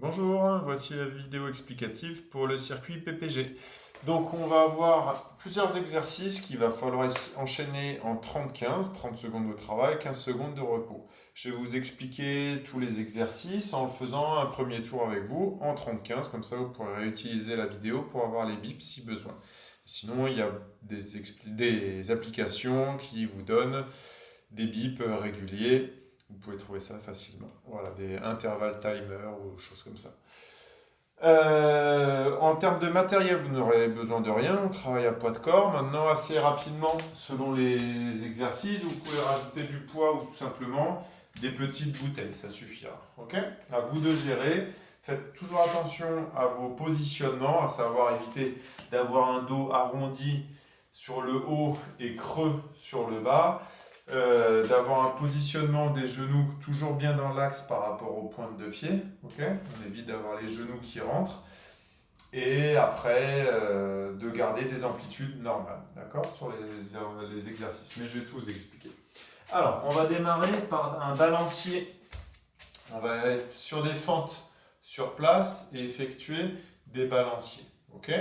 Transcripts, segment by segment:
Bonjour, voici la vidéo explicative pour le circuit PPG. Donc on va avoir plusieurs exercices qu'il va falloir enchaîner en 30-15, 30 secondes de travail, 15 secondes de repos. Je vais vous expliquer tous les exercices en faisant un premier tour avec vous en 30-15, comme ça vous pourrez réutiliser la vidéo pour avoir les bips si besoin. Sinon il y a des applications qui vous donnent des bips réguliers. Vous pouvez trouver ça facilement. Voilà, des intervalles timer ou choses comme ça. En termes de matériel, vous n'aurez besoin de rien. On travaille à poids de corps. Maintenant, assez rapidement, selon les exercices, vous pouvez rajouter du poids ou tout simplement des petites bouteilles. Ça suffira. Ok ? À vous de gérer. Faites toujours attention à vos positionnements, à savoir éviter d'avoir un dos arrondi sur le haut et creux sur le bas. D'avoir un positionnement des genoux toujours bien dans l'axe par rapport aux pointes de pied. Okay, on évite d'avoir les genoux qui rentrent. Et après, de garder des amplitudes normales, d'accord, sur les exercices. Mais je vais tout vous expliquer. Alors, on va démarrer par un balancier. On va être sur des fentes sur place et effectuer des balanciers. Ok,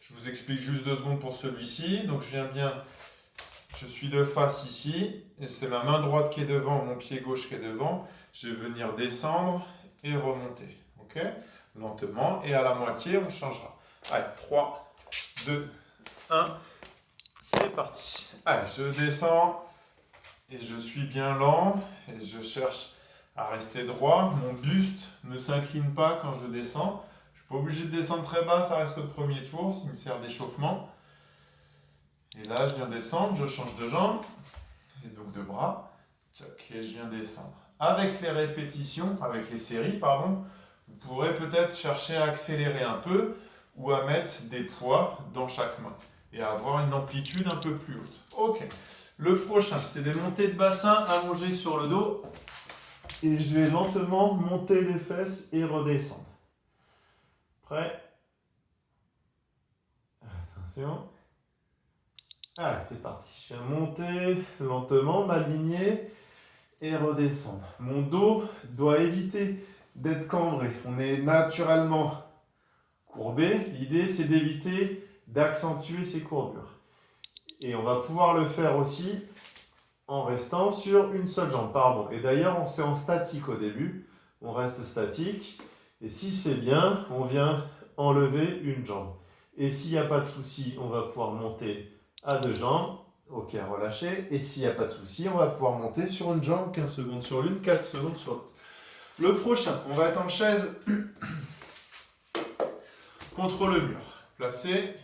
je vous explique juste 2 secondes pour celui-ci. Donc, je suis de face ici, et c'est ma main droite qui est devant, mon pied gauche qui est devant. Je vais venir descendre et remonter. Ok ? Lentement, et à la moitié, on changera. Allez, 3, 2, 1, c'est parti. Allez, je descends, et je suis bien lent, et je cherche à rester droit. Mon buste ne s'incline pas quand je descends. Je ne suis pas obligé de descendre très bas, ça reste le premier tour, ça me sert d'échauffement. Et là, je viens descendre, je change de jambe, et donc de bras, et je viens descendre. Avec les répétitions, avec les séries, pardon, vous pourrez peut-être chercher à accélérer un peu ou à mettre des poids dans chaque main et à avoir une amplitude un peu plus haute. Ok. Le prochain, c'est des montées de bassin allongées sur le dos. Et je vais lentement monter les fesses et redescendre. Prêt ? Attention. Allez, c'est parti. Je viens monter lentement, m'aligner et redescendre. Mon dos doit éviter d'être cambré. On est naturellement courbé. L'idée, c'est d'éviter d'accentuer ces courbures. Et on va pouvoir le faire aussi en restant sur une seule jambe. Pardon. Et d'ailleurs, c'est en statique au début. On reste statique. Et si c'est bien, on vient enlever une jambe. Et s'il n'y a pas de souci, on va pouvoir monter à 2 jambes, ok, relâcher, et s'il n'y a pas de souci, on va pouvoir monter sur une jambe, 15 secondes sur l'une, 4 secondes sur l'autre. Le prochain, on va être en chaise contre le mur. Placé,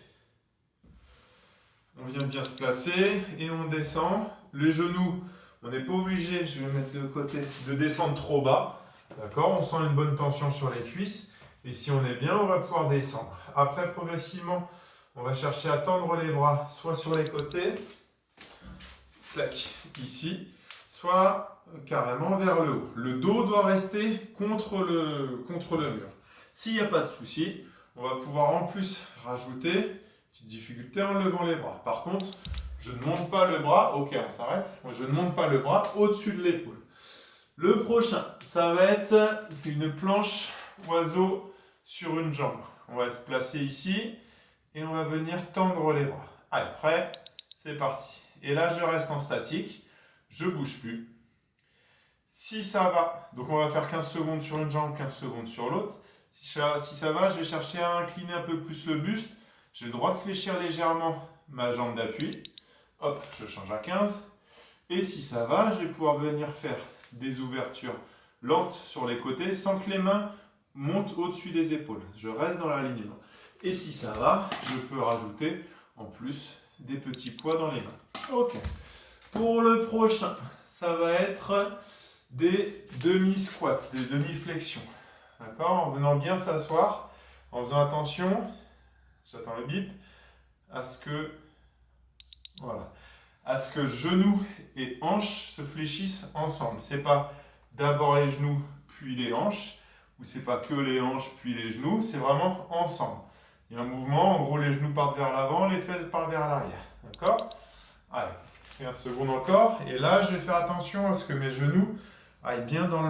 on vient bien se placer et on descend. Les genoux, on n'est pas obligé, je vais mettre de côté, de descendre trop bas. D'accord, on sent une bonne tension sur les cuisses. Et si on est bien, on va pouvoir descendre. Après, progressivement, on va chercher à tendre les bras, soit sur les côtés, clac, ici, soit carrément vers le haut. Le dos doit rester contre le mur. S'il n'y a pas de souci, on va pouvoir en plus rajouter, petite difficulté en levant les bras. Par contre, je ne monte pas le bras, ok, on s'arrête, je ne monte pas le bras au-dessus de l'épaule. Le prochain, ça va être une planche oiseau sur une jambe. On va se placer ici. Et on va venir tendre les bras. Allez, prêt ? C'est parti. Et là, je reste en statique. Je ne bouge plus. Si ça va, donc on va faire 15 secondes sur une jambe, 15 secondes sur l'autre. Si ça va, je vais chercher à incliner un peu plus le buste. J'ai le droit de fléchir légèrement ma jambe d'appui. Hop, je change à 15. Et si ça va, je vais pouvoir venir faire des ouvertures lentes sur les côtés sans que les mains montent au-dessus des épaules. Je reste dans l'alignement. Et si ça va, je peux rajouter en plus des petits poids dans les mains. Ok. Pour le prochain, ça va être des demi-squats, des demi-flexions. D'accord ? En venant bien s'asseoir, en faisant attention, j'attends le bip, à ce que genoux et hanches se fléchissent ensemble. C'est pas d'abord les genoux puis les hanches, ou c'est pas que les hanches puis les genoux, c'est vraiment ensemble. Il y a un mouvement, en gros les genoux partent vers l'avant, les fesses partent vers l'arrière. D'accord ? Allez, 15 secondes encore. Et là, je vais faire attention à ce que mes genoux aille bien dans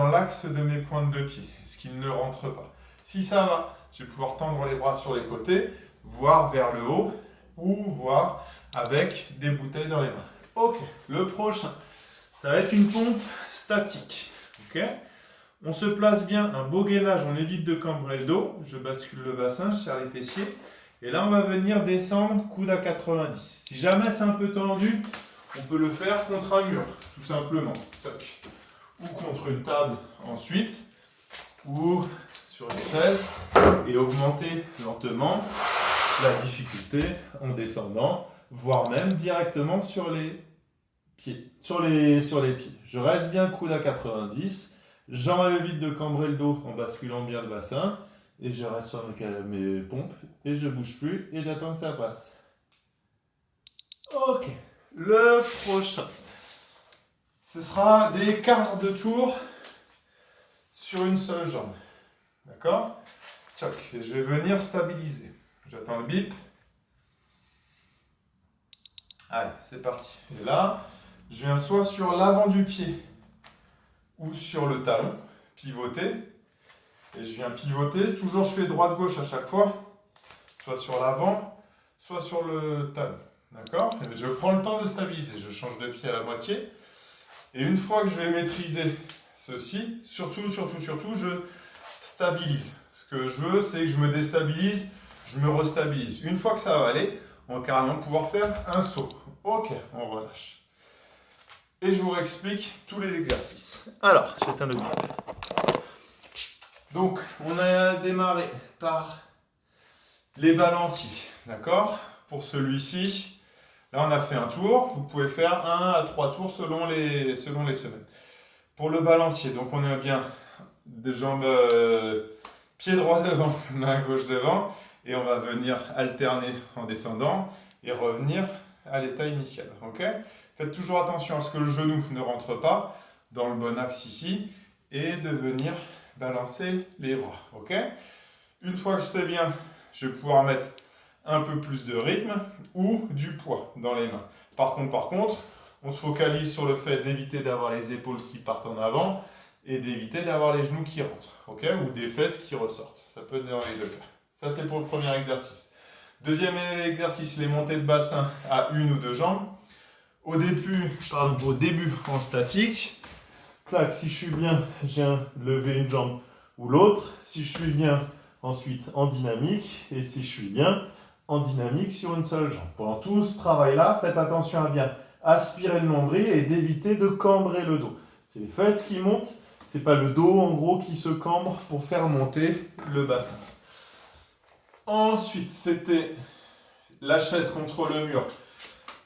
l'axe de mes pointes de pied, ce qui ne rentre pas. Si ça va, je vais pouvoir tendre les bras sur les côtés, voir vers le haut, ou voir avec des bouteilles dans les mains. Ok, le prochain, ça va être une pompe statique. Ok, on se place bien, un beau gainage, on évite de cambrer le dos. Je bascule le bassin, je serre les fessiers. Et là, on va venir descendre, coude à 90. Si jamais c'est un peu tendu, on peut le faire contre un mur, tout simplement. Toc. Ou contre une table ensuite, ou sur une chaise, et augmenter lentement la difficulté en descendant, voire même directement sur les pieds. Sur les pieds. Je reste bien coude à 90, j'évite de cambrer le dos en basculant bien le bassin, et je reste sur mes pompes, et je ne bouge plus, et j'attends que ça passe. Ok, le prochain, ce sera des quarts de tour sur une seule jambe. D'accord? Tchoc, et je vais venir stabiliser. J'attends le bip. Allez, c'est parti. Et là, je viens soit sur l'avant du pied ou sur le talon, pivoter. Et je viens pivoter. Toujours, je fais droite-gauche à chaque fois. Soit sur l'avant, soit sur le talon. D'accord? Et je prends le temps de stabiliser. Je change de pied à la moitié. Et une fois que je vais maîtriser ceci, surtout, je stabilise. Ce que je veux, c'est que je me déstabilise, je me restabilise. Une fois que ça va aller, on va carrément pouvoir faire un saut. Ok, on relâche. Et je vous réexplique tous les exercices. Alors, j'éteins le bip. Donc, on a démarré par les balanciers. D'accord? Pour celui-ci, là, on a fait un tour. Vous pouvez faire 1 à 3 tours selon les semaines. Pour le balancier, donc on a bien des jambes pied droit devant, main gauche devant, et on va venir alterner en descendant et revenir à l'état initial. Okay? Faites toujours attention à ce que le genou ne rentre pas dans le bon axe ici et de venir balancer les bras. Okay? Une fois que c'est bien, je vais pouvoir mettre un peu plus de rythme ou du poids dans les mains. Par contre, on se focalise sur le fait d'éviter d'avoir les épaules qui partent en avant et d'éviter d'avoir les genoux qui rentrent, okay? Ou des fesses qui ressortent. Ça peut être dans les deux cas. Ça, c'est pour le premier exercice. Deuxième exercice, les montées de bassin à une ou deux jambes. Au début en statique, clac, si je suis bien, je viens lever une jambe ou l'autre. Si je suis bien, ensuite en dynamique. Et si je suis bien, en dynamique sur une seule jambe. Pendant tout ce travail-là, faites attention à bien aspirer le nombril et d'éviter de cambrer le dos. C'est les fesses qui montent, c'est pas le dos en gros qui se cambre pour faire monter le bassin. Ensuite, c'était la chaise contre le mur.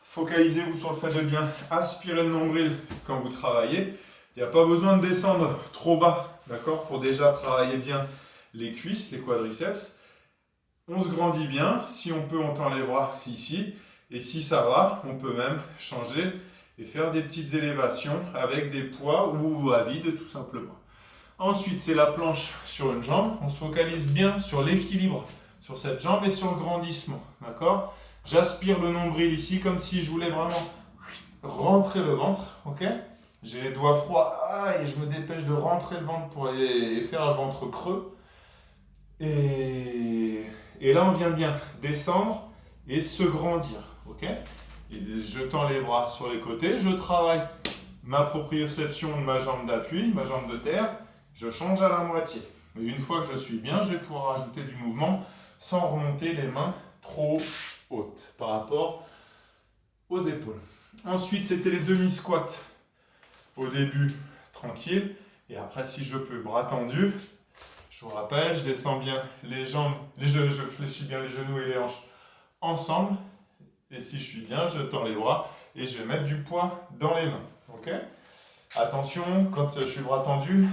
Focalisez-vous sur le fait de bien aspirer le nombril quand vous travaillez. Il n'y a pas besoin de descendre trop bas, d'accord, pour déjà travailler bien les cuisses, les quadriceps. On se grandit bien. Si on peut, on tend les bras ici. Et si ça va, on peut même changer et faire des petites élévations avec des poids ou à vide tout simplement. Ensuite, c'est la planche sur une jambe. On se focalise bien sur l'équilibre sur cette jambe et sur le grandissement. D'accord? J'aspire le nombril ici comme si je voulais vraiment rentrer le ventre. Ok? J'ai les doigts froids et je me dépêche de rentrer le ventre pour aller faire le ventre creux. Et là, on vient bien descendre et se grandir. Ok? Et je tends les bras sur les côtés. Je travaille ma proprioception de ma jambe d'appui, ma jambe de terre. Je change à la moitié. Et une fois que je suis bien, je vais pouvoir ajouter du mouvement sans remonter les mains trop hautes par rapport aux épaules. Ensuite, c'était les demi-squats. Au début, tranquille. Et après, si je peux, bras tendus. Je vous rappelle, je descends bien les jambes, je fléchis bien les genoux et les hanches ensemble. Et si je suis bien, je tends les bras et je vais mettre du poids dans les mains. Okay? Attention, quand je suis bras tendu,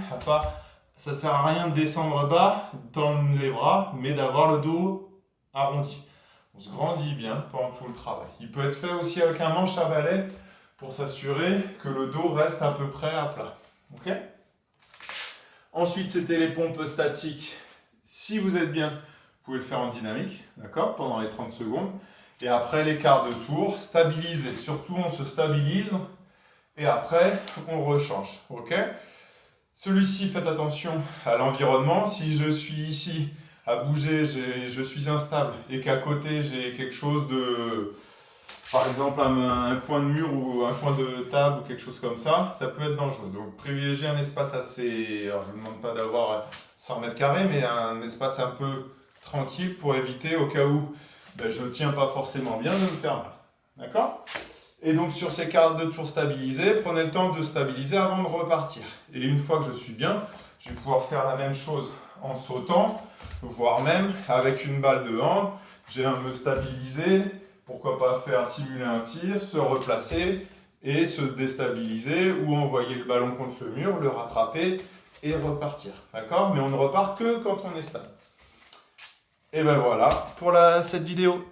ça ne sert à rien de descendre bas, de tendre les bras, mais d'avoir le dos arrondi. On se grandit bien pendant tout le travail. Il peut être fait aussi avec un manche à balai pour s'assurer que le dos reste à peu près à plat. Okay? Ensuite, c'était les pompes statiques. Si vous êtes bien, vous pouvez le faire en dynamique, d'accord, pendant les 30 secondes. Et après les quarts de tour, stabiliser. Surtout, on se stabilise et après, on rechange. Ok? Celui-ci, faites attention à l'environnement. Si je suis ici à bouger, je suis instable et qu'à côté, j'ai quelque chose de... Par exemple, un coin de mur ou un coin de table ou quelque chose comme ça peut être dangereux. Donc, privilégiez un espace assez... Alors, je ne vous demande pas d'avoir 100 mètres carrés, mais un espace un peu tranquille pour éviter, au cas où je ne tiens pas forcément bien, de me faire mal. D'accord? Et donc, sur ces cartes de tour stabilisées, prenez le temps de stabiliser avant de repartir. Et une fois que je suis bien, je vais pouvoir faire la même chose en sautant, voire même avec une balle de hand. Je vais me stabiliser. Pourquoi pas faire simuler un tir, se replacer et se déstabiliser ou envoyer le ballon contre le mur, le rattraper et repartir. D'accord? Mais on ne repart que quand on est stable. Et ben voilà pour cette vidéo.